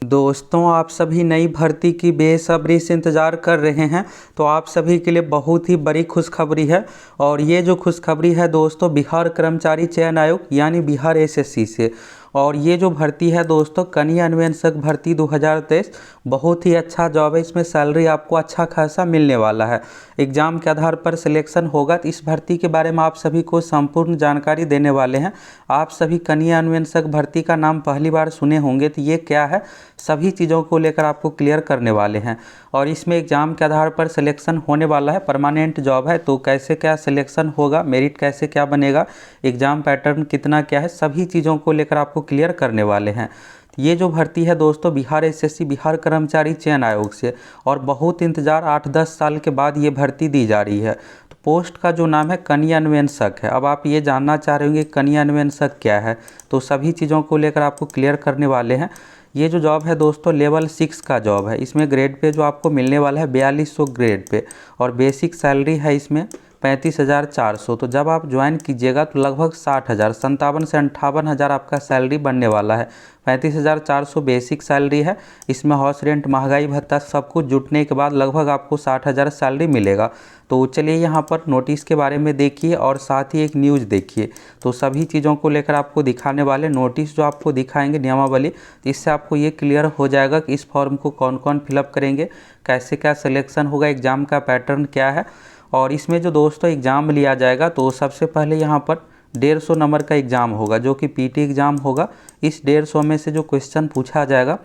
दोस्तों, आप सभी नई भर्ती की बेसब्री से इंतज़ार कर रहे हैं तो आप सभी के लिए बहुत ही बड़ी खुशखबरी है। और ये जो खुशखबरी है दोस्तों, बिहार कर्मचारी चयन आयोग यानी बिहार एसएससी से। और ये जो भर्ती है दोस्तों, कनीय अन्वेषक भर्ती 2023 बहुत ही अच्छा जॉब है। इसमें सैलरी आपको अच्छा खासा मिलने वाला है। एग्ज़ाम के आधार पर सिलेक्शन होगा। तो इस भर्ती के बारे में आप सभी को संपूर्ण जानकारी देने वाले हैं। आप सभी कनीय अन्वेषक भर्ती का नाम पहली बार सुने होंगे, तो ये क्या है, सभी चीज़ों को लेकर आपको क्लियर करने वाले हैं। और इसमें एग्ज़ाम के आधार पर सिलेक्शन होने वाला है। परमानेंट जॉब है, तो कैसे क्या सिलेक्शन होगा, मेरिट कैसे क्या बनेगा, एग्ज़ाम पैटर्न कितना क्या है, सभी चीज़ों को लेकर आपको क्लियर करने वाले हैं। ये जो भर्ती है दोस्तों, बिहार एसएससी बिहार कर्मचारी चयन आयोग से, और बहुत इंतज़ार 8-10 साल के बाद ये भर्ती दी जा रही है। तो पोस्ट का जो नाम है कनीय अन्वेषक है। अब आप ये जानना चाह रहे होंगे कनीय अन्वेषक क्या है, तो सभी चीज़ों को लेकर आपको क्लियर करने वाले हैं। ये जो जॉब है दोस्तों, लेवल 6 का जॉब है। इसमें ग्रेड पे जो आपको मिलने वाला है 4200 ग्रेड पे, और बेसिक सैलरी है इसमें 35,400। तो जब आप ज्वाइन कीजिएगा तो लगभग 60,000, 57 से 58,000 आपका सैलरी बनने वाला है। 35,400 बेसिक सैलरी है। इसमें हाउस रेंट, महंगाई भत्ता सब कुछ जुटने के बाद लगभग आपको 60,000 सैलरी मिलेगा। तो चलिए यहाँ पर नोटिस के बारे में देखिए और साथ ही एक न्यूज़ देखिए। तो सभी चीज़ों को लेकर आपको दिखाने वाले नोटिस जो आपको दिखाएंगे नियमावली, तो इससे आपको ये क्लियर हो जाएगा कि इस फॉर्म को कौन कौन फिलअप करेंगे, कैसे क्या सिलेक्शन होगा, एग्ज़ाम का पैटर्न क्या है। और इसमें जो दोस्तों एग्ज़ाम लिया जाएगा, तो सबसे पहले यहाँ पर 150 नंबर का एग्ज़ाम होगा जो कि पीटी एग्ज़ाम होगा। इस 150 में से जो क्वेश्चन पूछा जाएगा,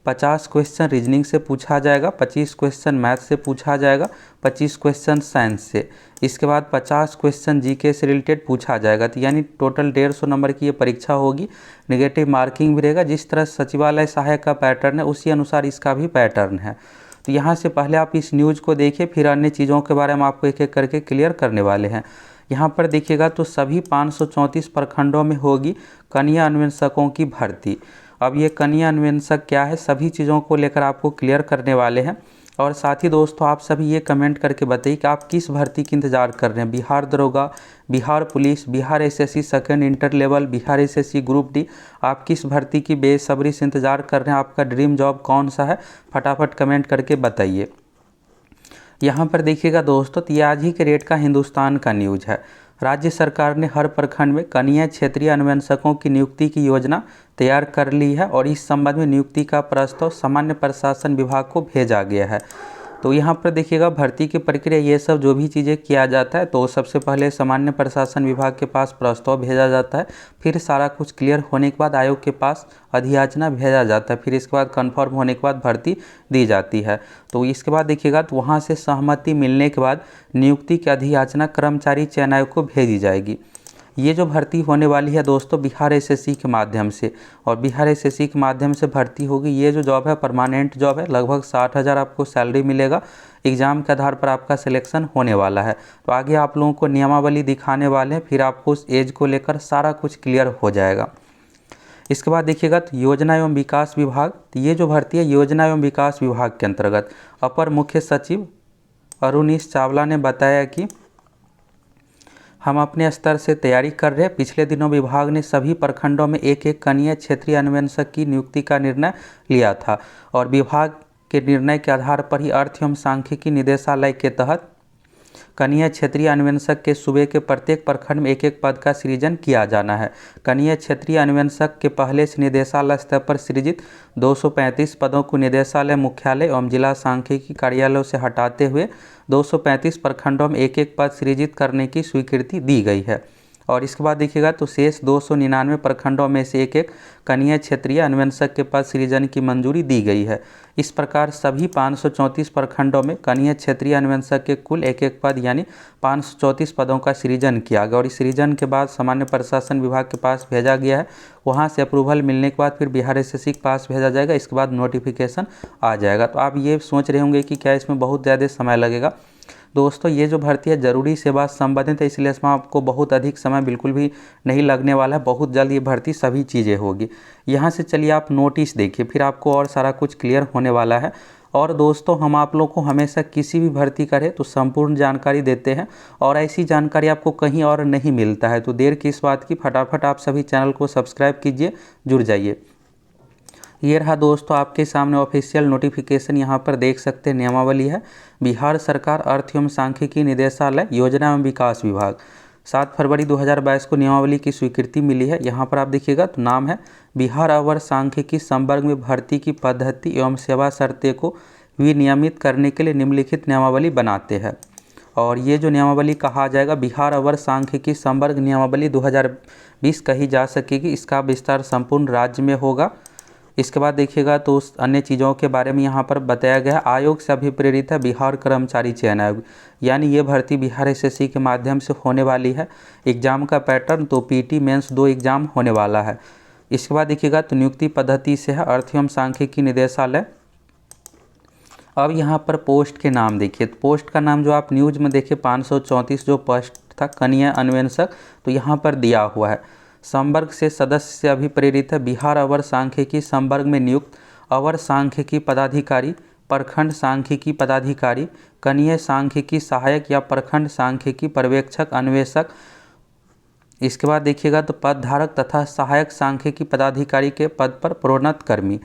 50 क्वेश्चन रीजनिंग से पूछा जाएगा, 25 क्वेश्चन मैथ से पूछा जाएगा, 25 क्वेश्चन साइंस से। इसके बाद 50 क्वेश्चन जीके से रिलेटेड पूछा जाएगा। तो यानी टोटल 150 नंबर की ये परीक्षा होगी। नेगेटिव मार्किंग भी रहेगा। जिस तरह सचिवालय सहायक का पैटर्न है उसी अनुसार इसका भी पैटर्न है। तो यहाँ से पहले आप इस न्यूज़ को देखिए, फिर अन्य चीज़ों के बारे में आपको एक एक करके क्लियर करने वाले हैं। यहाँ पर देखिएगा तो सभी 534 प्रखंडों में होगी कनीय अन्वेषकों की भर्ती। अब ये कनीय अन्वेषक क्या है, सभी चीज़ों को लेकर आपको क्लियर करने वाले हैं। और साथ ही दोस्तों, आप सभी ये कमेंट करके बताइए कि आप किस भर्ती की इंतज़ार कर रहे हैं। बिहार दरोगा, Bihar police, Bihar SSC second inter level, Bihar SSC group D, आप किस भर्ती की बेसब्री से इंतज़ार कर रहे हैं, आपका ड्रीम जॉब कौन सा है, फटाफट कमेंट करके बताइए। यहाँ पर देखिएगा दोस्तों, तो ये आज ही के रेट का हिंदुस्तान का न्यूज़ है। राज्य सरकार ने हर प्रखंड में कनीय क्षेत्रीय अन्वेषकों की नियुक्ति की योजना तैयार कर ली है, और इस संबंध में नियुक्ति का प्रस्ताव सामान्य प्रशासन विभाग को भेजा गया है। तो यहाँ पर देखिएगा भर्ती की प्रक्रिया, ये सब जो भी चीज़ें किया जाता है, तो सबसे पहले सामान्य प्रशासन विभाग के पास प्रस्ताव भेजा जाता है। फिर सारा कुछ क्लियर होने के बाद आयोग के पास अधियाचना भेजा जाता है। फिर इसके बाद कंफर्म होने के बाद भर्ती दी जाती है। तो इसके बाद देखिएगा तो वहाँ से सहमति मिलने के बाद नियुक्ति की अधियाचना कर्मचारी चयन आयोग को भेजी जाएगी। ये जो भर्ती होने वाली है दोस्तों, बिहार एसएससी के माध्यम से, और बिहार एसएससी के माध्यम से भर्ती होगी। ये जो जॉब है परमानेंट जॉब है। लगभग 60,000 आपको सैलरी मिलेगा। एग्ज़ाम के आधार पर आपका सिलेक्शन होने वाला है। तो आगे आप लोगों को नियमावली दिखाने वाले हैं, फिर आपको उस एज को लेकर सारा कुछ क्लियर हो जाएगा। इसके बाद देखिएगा तो योजना एवं विकास विभाग, तो ये जो भर्ती है योजना एवं विकास विभाग के अंतर्गत अपर मुख्य सचिव अरुणीश चावला ने बताया कि हम अपने स्तर से तैयारी कर रहे हैं। पिछले दिनों विभाग ने सभी प्रखंडों में एक एक कनीय क्षेत्रीय अन्वेषक की नियुक्ति का निर्णय लिया था, और विभाग के निर्णय के आधार पर ही अर्थ एवं सांख्यिकी निदेशालय के तहत कनीय क्षेत्रीय अन्वेषक के सूबे के प्रत्येक प्रखंड में एक एक पद का सृजन किया जाना है। कनीय क्षेत्रीय अन्वेषक के पहले से निदेशालय स्तर पर सृजित 235 पदों को निदेशालय मुख्यालय एवं जिला सांख्यिकी कार्यालयों से हटाते हुए 235 प्रखंडों में एक एक पद सृजित करने की स्वीकृति दी गई है। और इसके बाद देखिएगा तो शेष 299 प्रखंडों में से एक एक कनीय क्षेत्रीय अन्वेषक के पद सृजन की मंजूरी दी गई है। इस प्रकार सभी 534 प्रखंडों में कनीय क्षेत्रीय अन्वेषक के कुल एक एक पद यानी 534 पदों का सृजन किया गया, और इस सृजन के बाद सामान्य प्रशासन विभाग के पास भेजा गया है। वहाँ से अप्रूवल मिलने के बाद फिर बिहार एसएससी के पास भेजा जाएगा। इसके बाद नोटिफिकेशन आ जाएगा। तो आप ये सोच रहे होंगे कि क्या इसमें बहुत ज़्यादा समय लगेगा। दोस्तों, ये जो भर्ती है ज़रूरी सेवा संबंधित है, इसलिए इसमें आपको बहुत अधिक समय बिल्कुल भी नहीं लगने वाला है। बहुत जल्द ये भर्ती सभी चीज़ें होगी। यहाँ से चलिए आप नोटिस देखिए, फिर आपको और सारा कुछ क्लियर होने वाला है। और दोस्तों, हम आप लोग को हमेशा किसी भी भर्ती करें तो संपूर्ण जानकारी देते हैं, और ऐसी जानकारी आपको कहीं और नहीं मिलता है। तो देर किस बात की, फटाफट आप सभी चैनल को सब्सक्राइब कीजिए, जुड़ जाइए। ये रहा दोस्तों आपके सामने ऑफिशियल नोटिफिकेशन, यहाँ पर देख सकते हैं नियमावली है। बिहार सरकार अर्थ एवं सांख्यिकी निदेशालय योजना एवं विकास विभाग 7 फरवरी 2022 को नियमावली की स्वीकृति मिली है। यहाँ पर आप देखिएगा तो नाम है बिहार अवर सांख्यिकी संवर्ग में भर्ती की पद्धति एवं सेवा शर्तें को विनियमित करने के लिए निम्नलिखित नियमावली बनाते हैं। और ये जो नियमावली कहा जाएगा बिहार अवर सांख्यिकी संवर्ग नियमावली 2020 कही जा सकेगी। इसका विस्तार संपूर्ण राज्य में होगा। इसके बाद देखिएगा तो अन्य चीज़ों के बारे में यहाँ पर बताया गया है। आयोग से अभिप्रेरित है बिहार कर्मचारी चयन आयोग, यानी ये भर्ती बिहार एसएससी के माध्यम से होने वाली है। एग्जाम का पैटर्न तो पीटी मेंस 2 एग्जाम होने वाला है। इसके बाद देखिएगा तो नियुक्ति पद्धति से है अर्थ एवं सांख्यिकी निदेशालय। अब यहाँ पर पोस्ट के नाम देखिए, तो पोस्ट का नाम जो आप न्यूज में देखिए 534 जो पोस्ट था कनीय अन्वेषक, तो यहाँ पर दिया हुआ है। संवर्ग से सदस्य से अभिप्रेरित है बिहार अवर सांख्यिकी संवर्ग में नियुक्त अवर सांख्यिकी पदाधिकारी, प्रखंड सांख्यिकी पदाधिकारी, कनीय सांख्यिकी सहायक या प्रखंड सांख्यिकी पर्यवेक्षक अन्वेषक। इसके बाद देखिएगा तो पद धारक तथा सहायक सांख्यिकी पदाधिकारी के पद पर प्रोन्नत कर्मी।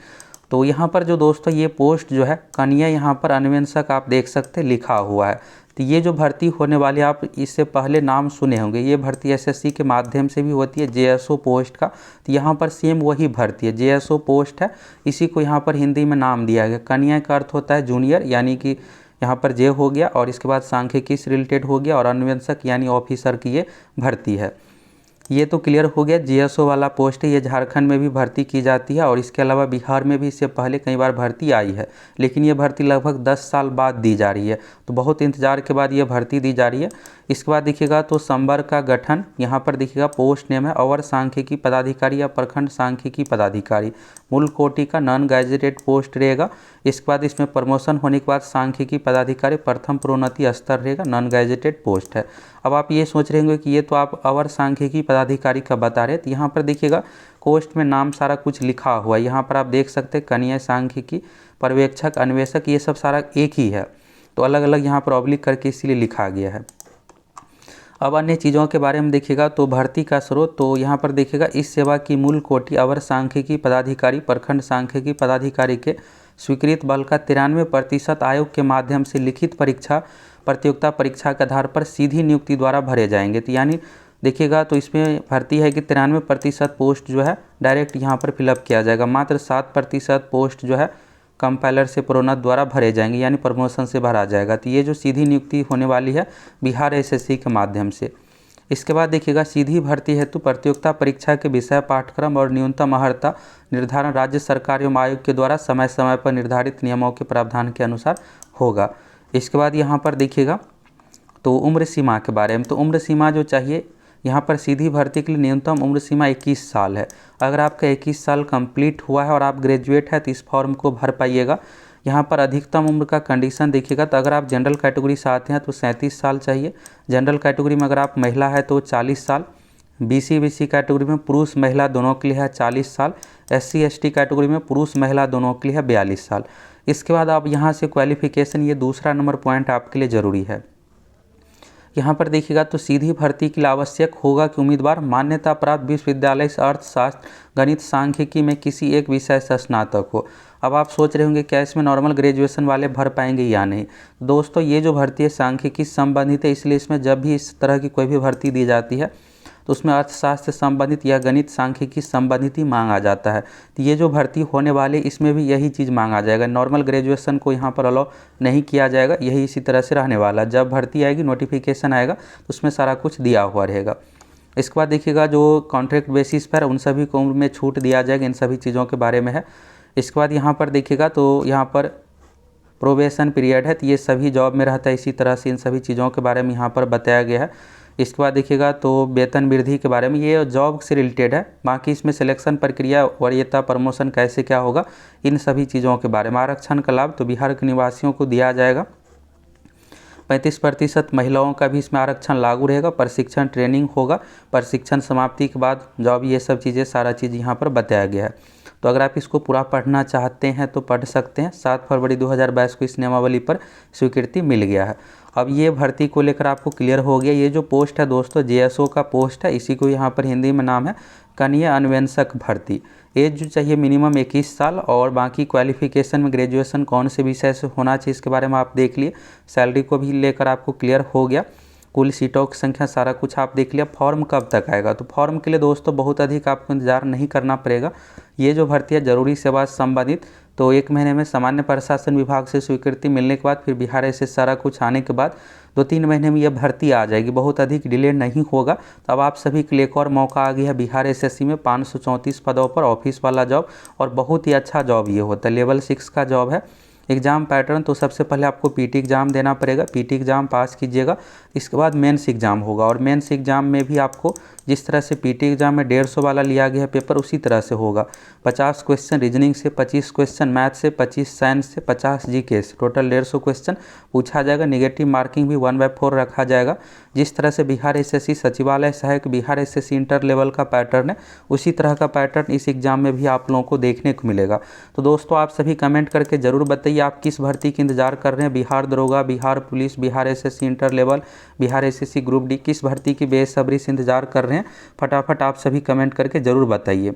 तो यहाँ पर जो दोस्तों ये पोस्ट जो है कनीय यहाँ पर अन्वेषक आप देख सकते लिखा हुआ है। तो ये जो भर्ती होने वाली आप इससे पहले नाम सुने होंगे, ये भर्ती एसएससी के माध्यम से भी होती है जेएसओ पोस्ट का। तो यहाँ पर सेम वही भर्ती है, जेएसओ पोस्ट है, इसी को यहाँ पर हिंदी में नाम दिया गया। कनीय का अर्थ होता है जूनियर, यानी कि यहाँ पर जे हो गया, और इसके बाद सांख्यिकी से रिलेटेड हो गया, और अन्वेषक यानी ऑफिसर की ये भर्ती है। ये तो क्लियर हो गया, जीएसओ वाला पोस्ट है, ये झारखंड में भी भर्ती की जाती है, और इसके अलावा बिहार में भी इससे पहले कई बार भर्ती आई है, लेकिन ये भर्ती लगभग 10 साल बाद दी जा रही है। तो बहुत इंतजार के बाद ये भर्ती दी जा रही है। इसके बाद देखिएगा तो संवर्ग का गठन, यहाँ पर देखिएगा पोस्ट नेम है अवर सांख्यिकी पदाधिकारी या प्रखंड सांख्यिकी पदाधिकारी, मूल कोटि का नॉन गैजेटेड पोस्ट रहेगा। इसके बाद इसमें प्रमोशन होने के बाद सांख्यिकी पदाधिकारी प्रथम प्रोन्नति स्तर रहेगा, नॉन गैजेटेड पोस्ट है। अब आप ये सोच रहे होंगे कि ये तो आप अवर सांख्यिकी पदाधिकारी का बता रहे हैं, तो यहाँ पर देखिएगा पोस्ट में नाम सारा कुछ लिखा हुआ है। यहाँ पर आप देख सकते हैं कनीय सांख्यिकी पर्यवेक्षक अन्वेषक, ये सब सारा एक ही है, तो अलग अलग यहाँ पर ऑब्लिक करके इसीलिए लिखा गया है। अब अन्य चीज़ों के बारे में देखिएगा तो भर्ती का स्रोत, तो यहाँ पर देखिएगा इस सेवा की मूल कोटि अवर सांख्यिकी पदाधिकारी प्रखंड सांख्यिकी पदाधिकारी के स्वीकृत बल का 93% आयोग के माध्यम से लिखित परीक्षा प्रतियोगिता परीक्षा के आधार पर सीधी नियुक्ति द्वारा भरे जाएंगे। तो यानी देखिएगा तो इसमें भर्ती है कि 93% पोस्ट जो है डायरेक्ट यहाँ पर फिलअप किया जाएगा, मात्र 7% पोस्ट जो है कंपाइलर से प्रोन्नत द्वारा भरे जाएंगे, यानी प्रमोशन से भरा जाएगा। तो ये जो सीधी नियुक्ति होने वाली है बिहार एसएससी के माध्यम से। इसके बाद देखिएगा सीधी भर्ती हेतु प्रतियोगिता परीक्षा के विषय पाठ्यक्रम और न्यूनतम अर्हता निर्धारण राज्य सरकार एवं आयोग के द्वारा समय समय पर निर्धारित नियमों के प्रावधान के अनुसार होगा। इसके बाद यहाँ पर देखिएगा तो उम्र सीमा के बारे में, तो उम्र सीमा जो चाहिए यहाँ पर सीधी भर्ती के लिए न्यूनतम उम्र सीमा 21 साल है। अगर आपका 21 साल कंप्लीट हुआ है और आप ग्रेजुएट है तो इस फॉर्म को भर पाइएगा। यहाँ पर अधिकतम उम्र का कंडीशन देखिएगा तो अगर आप जनरल कैटेगरी से आते हैं तो 37 साल चाहिए, जनरल कैटेगरी में अगर आप महिला है तो 40 साल, बीसी कैटेगरी में पुरुष महिला दोनों के लिए है 40 साल, SC ST कैटेगरी में पुरुष महिला दोनों के लिए है 42 साल। इसके बाद आप यहाँ से क्वालिफिकेशन, ये दूसरा नंबर पॉइंट आपके लिए ज़रूरी है। यहाँ पर देखिएगा तो सीधी भर्ती के लिए आवश्यक होगा कि उम्मीदवार मान्यता प्राप्त विश्वविद्यालय से अर्थशास्त्र गणित सांख्यिकी में किसी एक विषय से स्नातक हो। अब आप सोच रहे होंगे क्या इसमें नॉर्मल ग्रेजुएशन वाले भर पाएंगे या नहीं। दोस्तों ये जो भर्ती है सांख्यिकी से संबंधित है, इसलिए इसमें जब भी इस तरह की कोई भी भर्ती दी जाती है तो उसमें अर्थशास्त्र से संबंधित या गणित सांख्यिकी संबंधित ही मांगा जाता है। तो ये जो भर्ती होने वाली इसमें भी यही चीज़ मांगा जाएगा, नॉर्मल ग्रेजुएशन को यहाँ पर अलाउ नहीं किया जाएगा, यही इसी तरह से रहने वाला। जब भर्ती आएगी नोटिफिकेशन आएगा तो उसमें सारा कुछ दिया हुआ रहेगा। इसके बाद देखिएगा जो कॉन्ट्रैक्ट बेसिस पर उन सभी को उम्र में छूट दिया जाएगा, इन सभी चीज़ों के बारे में है। इसके बाद यहाँ पर देखिएगा तो यहाँ पर प्रोबेशन पीरियड है, तो ये सभी जॉब में रहता है, इसी तरह से इन सभी चीज़ों के बारे में यहाँ पर बताया गया है। इसके बाद देखिएगा तो वेतन वृद्धि के बारे में, ये जॉब से रिलेटेड है, बाकी इसमें सिलेक्शन प्रक्रिया वरीयता प्रमोशन कैसे क्या होगा इन सभी चीज़ों के बारे में। आरक्षण का लाभ तो बिहार के निवासियों को दिया जाएगा। 35% महिलाओं का भी इसमें आरक्षण लागू रहेगा। प्रशिक्षण ट्रेनिंग होगा, प्रशिक्षण समाप्ति के बाद जॉब, ये सब चीज़ें सारा चीज़ यहाँ पर बताया गया है। तो अगर आप इसको पूरा पढ़ना चाहते हैं तो पढ़ सकते हैं। 7 फरवरी 2022 को इस नियमावली पर स्वीकृति मिल गया है। अब ये भर्ती को लेकर आपको क्लियर हो गया। ये जो पोस्ट है दोस्तों जेएसओ का पोस्ट है, इसी को यहाँ पर हिंदी में नाम है कनीय अन्वेषक भर्ती। एज जो चाहिए मिनिमम 21 साल, और बाकी क्वालिफिकेशन में ग्रेजुएशन कौन से विषय से होना चाहिए इसके बारे में आप देख लिए। सैलरी को भी लेकर आपको क्लियर हो गया, कुल सीटों की संख्या सारा कुछ आप देख लिया। फॉर्म कब तक आएगा, तो फॉर्म के लिए दोस्तों बहुत अधिक आपको इंतजार नहीं करना पड़ेगा। ये जो भर्ती है जरूरी सेवा से संबंधित, तो 1 महीने में सामान्य प्रशासन विभाग से स्वीकृति मिलने के बाद फिर बिहार ऐसे सारा कुछ आने के बाद 2-3 महीने में यह भर्ती आ जाएगी, बहुत अधिक डिले नहीं होगा। तो अब आप सभी के लिए एक और मौका आ गया बिहार एसएससी में 534 पदों पर ऑफिस वाला जॉब, और बहुत ही अच्छा जॉब ये होता है, लेवल 6 का जॉब है। एग्ज़ाम पैटर्न, तो सबसे पहले आपको पीटी एग्ज़ाम देना पड़ेगा, पीटी एग्ज़ाम पास कीजिएगा, इसके बाद मेंस एग्ज़ाम होगा, और मेंस एग्ज़ाम में भी आपको जिस तरह से पीटी एग्ज़ाम में 150 वाला लिया गया है पेपर, उसी तरह से होगा। 50 क्वेश्चन रीजनिंग से, 25 क्वेश्चन मैथ से, 25 साइंस से, 50 जीके से, टोटल 150 क्वेश्चन पूछा जाएगा। नेगेटिव मार्किंग भी 1/4 रखा जाएगा। जिस तरह से बिहार एसएससी सचिवालय सहायक, बिहार एसएससी इंटर लेवल का पैटर्न है, उसी तरह का पैटर्न इस एग्ज़ाम में भी आप लोगों को देखने को मिलेगा। तो दोस्तों आप सभी कमेंट करके ज़रूर बताइए आप किस भर्ती की इंतजार कर रहे हैं। बिहार दरोगा, Bihar police, Bihar SSC inter level, Bihar SSC group D, किस भर्ती की बेसब्री से इंतजार कर रहे हैं, फटाफट आप सभी कमेंट करके ज़रूर बताइए।